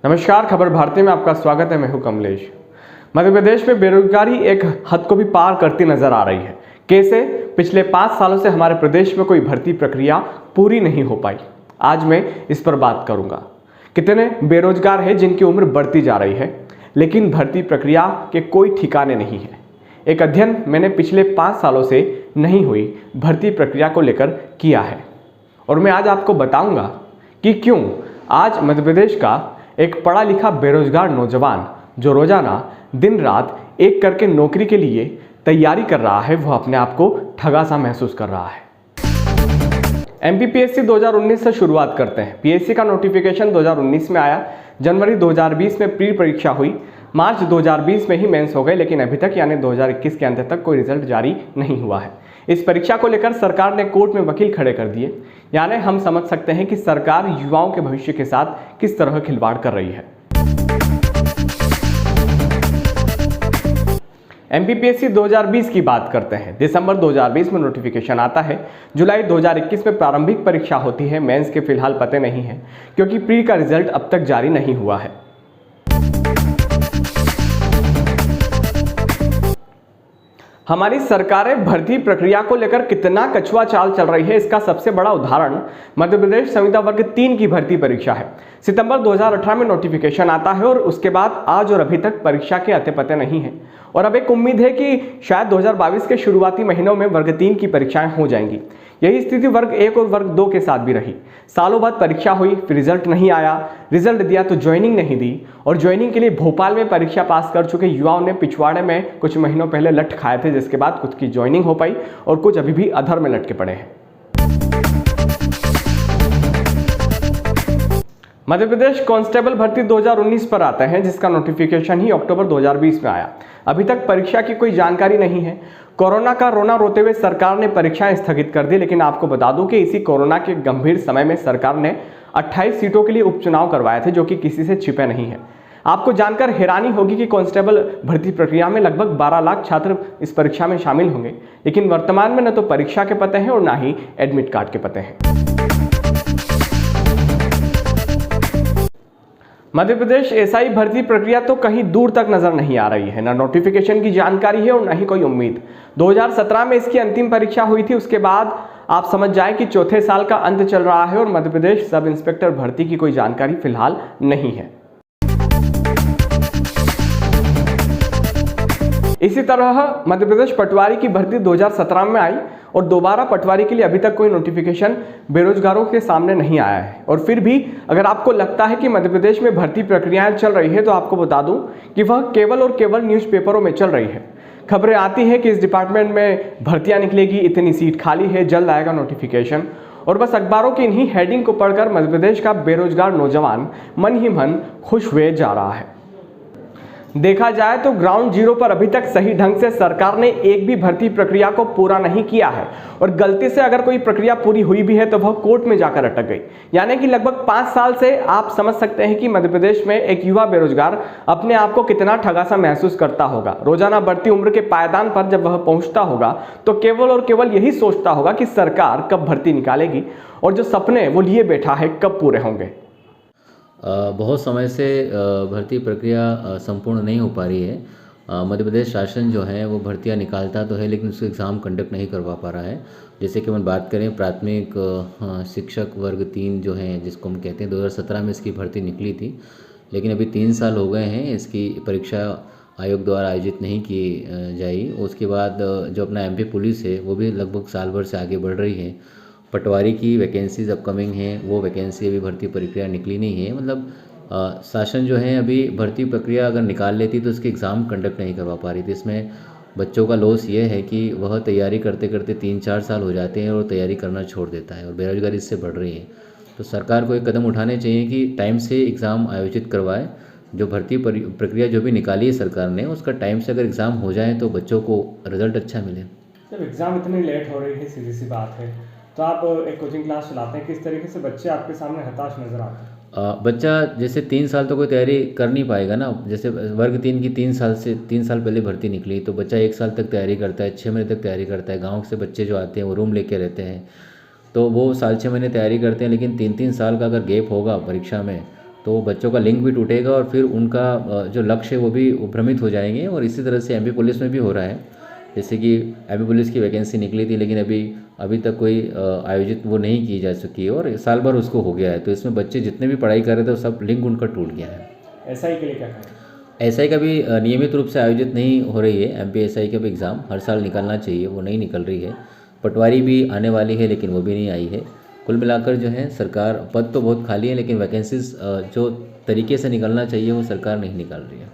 नमस्कार, खबर भारती में आपका स्वागत है। मैं हूं कमलेश। मध्य प्रदेश में बेरोजगारी एक हद को भी पार करती नजर आ रही है। कैसे? पिछले 5 सालों से हमारे प्रदेश में कोई भर्ती प्रक्रिया पूरी नहीं हो पाई। आज मैं इस पर बात करूंगा। कितने बेरोजगार हैं जिनकी उम्र बढ़ती जा रही है, लेकिन भर्ती प्रक्रिया के कोई ठिकाने नहीं है। एक अध्ययन मैंने पिछले 5 सालों से नहीं हुई भर्ती प्रक्रिया को लेकर किया है और मैं आज आपको बताऊंगा कि क्यों आज मध्य प्रदेश का एक पढ़ा लिखा बेरोजगार नौजवान जो रोजाना दिन रात एक करके नौकरी के लिए तैयारी कर रहा है, वह अपने आप को ठगा सा महसूस कर रहा है। एमपीपीएससी 2019 से शुरुआत करते हैं। पीएससी का नोटिफिकेशन 2019 में आया, जनवरी 2020 में प्री परीक्षा हुई, मार्च 2020 में ही मेंस हो गए, लेकिन अभी तक यानी 2021 के अंत तक कोई रिजल्ट जारी नहीं हुआ है। इस परीक्षा को लेकर सरकार ने कोर्ट में वकील खड़े कर दिए। यानी हम समझ सकते हैं कि सरकार युवाओं के भविष्य के साथ किस तरह खिलवाड़ कर रही है। एमपीपीएससी 2020 की बात करते हैं। दिसंबर 2020 में नोटिफिकेशन आता है, जुलाई 2021 में प्रारंभिक परीक्षा होती है। मेंस के फिलहाल पते नहीं है क्योंकि प्री का रिजल्ट अब तक जारी नहीं हुआ है। हमारी सरकारें भर्ती प्रक्रिया को लेकर कितना कछुआ चाल चल रही है, इसका सबसे बड़ा उदाहरण मध्य प्रदेश संविदा वर्ग 3 की भर्ती परीक्षा है। सितंबर 2018 में नोटिफिकेशन आता है और उसके बाद आज और अभी तक परीक्षा के अते पते नहीं है और अब एक उम्मीद है कि शायद 2022 के शुरुआती महीनों में वर्ग 3 की परीक्षाएं हो जाएंगी। यही स्थिति वर्ग 1 और वर्ग 2 के साथ भी रही। सालों बाद परीक्षा हुई, फिर रिजल्ट नहीं आया, रिजल्ट दिया तो ज्वाइनिंग नहीं दी और ज्वाइनिंग के लिए भोपाल में परीक्षा पास कर चुके युवाओं ने पिछवाड़े में कुछ महीनों पहले लट खाए थे, जिसके बाद कुछ की ज्वाइनिंग हो पाई और कुछ अभी भी अधर में लटके पड़े हैं। मध्य प्रदेश कांस्टेबल भर्ती 2019 पर आते हैं, जिसका नोटिफिकेशन ही अक्टूबर 2020 में आया। अभी तक परीक्षा की कोई जानकारी नहीं है। कोरोना का रोना रोते हुए सरकार ने परीक्षाएं स्थगित कर दी, लेकिन आपको बता दूं कि इसी कोरोना के गंभीर समय में सरकार ने 28 सीटों के लिए उपचुनाव करवाए थे, जो कि किसी से छिपे नहीं है। आपको जानकर हैरानी होगी कि कांस्टेबल भर्ती प्रक्रिया में लगभग 12 लाख छात्र इस परीक्षा में शामिल होंगे, लेकिन वर्तमान में न तो परीक्षा के पते हैं और न ही एडमिट कार्ड के पते हैं। मध्य प्रदेश एसआई भर्ती प्रक्रिया तो कहीं दूर तक नजर नहीं आ रही है। न नोटिफिकेशन की जानकारी है और न ही कोई उम्मीद। 2017 में इसकी अंतिम परीक्षा हुई थी, उसके बाद आप समझ जाएं कि चौथे साल का अंत चल रहा है और मध्य प्रदेश सब इंस्पेक्टर भर्ती की कोई जानकारी फिलहाल नहीं है। इसी तरह मध्य प्रदेश पटवारी की भर्ती 2017 में आई और दोबारा पटवारी के लिए अभी तक कोई नोटिफिकेशन बेरोजगारों के सामने नहीं आया है। और फिर भी अगर आपको लगता है कि मध्य प्रदेश में भर्ती प्रक्रियाएं चल रही है, तो आपको बता दूं कि वह केवल और केवल न्यूज़पेपरों में चल रही है। खबरें आती हैं कि इस डिपार्टमेंट में भर्तियां निकलेगी, इतनी सीट खाली है, जल्द आएगा नोटिफिकेशन, और बस अखबारों की इन्हीं हेडिंग को पढ़कर मध्य प्रदेश का बेरोजगार नौजवान मन ही मन खुश हुए जा रहा है। देखा जाए तो ग्राउंड जीरो पर अभी तक सही ढंग से सरकार ने एक भी भर्ती प्रक्रिया को पूरा नहीं किया है और गलती से अगर कोई प्रक्रिया पूरी हुई भी है तो वह कोर्ट में जाकर अटक गई। यानी कि लगभग 5 साल से आप समझ सकते हैं कि मध्य प्रदेश में एक युवा बेरोजगार अपने आप को कितना ठगा सा महसूस करता होगा। रोजाना बढ़ती उम्र के पायदान पर जब वह पहुंचता होगा तो केवल और केवल यही सोचता होगा कि सरकार कब भर्ती निकालेगी और जो सपने वो लिए बैठा है कब पूरे होंगे। बहुत समय से भर्ती प्रक्रिया संपूर्ण नहीं हो पा रही है। मध्य प्रदेश शासन जो है वो भर्तियां निकालता तो है, लेकिन उसके एग्ज़ाम कंडक्ट नहीं करवा पा रहा है। जैसे कि हम बात करें प्राथमिक शिक्षक वर्ग 3 जो है, जिसको हम कहते हैं, 2017 में इसकी भर्ती निकली थी, लेकिन अभी 3 साल हो गए हैं इसकी परीक्षा आयोग द्वारा आयोजित नहीं की जाई। उसके बाद जो अपना एमपी पुलिस है वो भी लगभग साल भर से आगे बढ़ रही है। पटवारी की वैकेंसीज अपकमिंग हैं, वो वैकेंसी अभी भर्ती प्रक्रिया निकली नहीं है। मतलब शासन जो है अभी भर्ती प्रक्रिया अगर निकाल लेती तो उसके एग्ज़ाम कंडक्ट नहीं करवा पा रही थी। इसमें बच्चों का लॉस ये है कि वह तैयारी करते करते 3-4 साल हो जाते हैं और तैयारी करना छोड़ देता है और बेरोजगारी इससे बढ़ रही है। तो सरकार को एक कदम उठाने चाहिए कि टाइम से एग्ज़ाम आयोजित करवाए। जो भर्ती प्रक्रिया जो भी निकाली है सरकार ने, उसका टाइम से अगर एग्ज़ाम हो जाए तो बच्चों को रिजल्ट अच्छा मिले। जब एग्ज़ाम इतनी लेट हो रही है, सीधी सी बात है, तो आप एक कोचिंग क्लास चलाते हैं, किस तरीके से बच्चे आपके सामने हताश नजर आते हैं? बच्चा जैसे 3 साल तो कोई तैयारी कर नहीं पाएगा ना। जैसे वर्ग 3 की 3 साल पहले भर्ती निकली, तो बच्चा 1 साल तक तैयारी करता है, 6 महीने तक तैयारी करता है। गांव से बच्चे जो आते हैं वो रूम लेके रहते हैं, तो वो साल 6 महीने तैयारी करते हैं, लेकिन 3-3 साल का अगर गैप होगा परीक्षा में तो बच्चों का लिंक भी टूटेगा और फिर उनका जो लक्ष्य है वो भी भ्रमित हो जाएंगे। और इसी तरह से एमपी पुलिस में भी हो रहा है, जैसे कि एमपी पुलिस की वैकेंसी निकली थी लेकिन अभी तक कोई आयोजित वो नहीं की जा चुकी है और साल भर उसको हो गया है। तो इसमें बच्चे जितने भी पढ़ाई कर रहे थे वो सब लिंक उनका टूट गया है। एसआई के लिए क्या कहें? एसआई का भी नियमित रूप से आयोजित नहीं हो रही है। एमपी एसआई का भी एग्ज़ाम हर साल निकलना चाहिए, वो नहीं निकल रही है। पटवारी भी आने वाली है लेकिन वो भी नहीं आई है। कुल मिलाकर जो है सरकार, पद तो बहुत खाली है लेकिन वैकेंसीज जो तरीके से निकलना चाहिए वो सरकार नहीं निकाल रही है।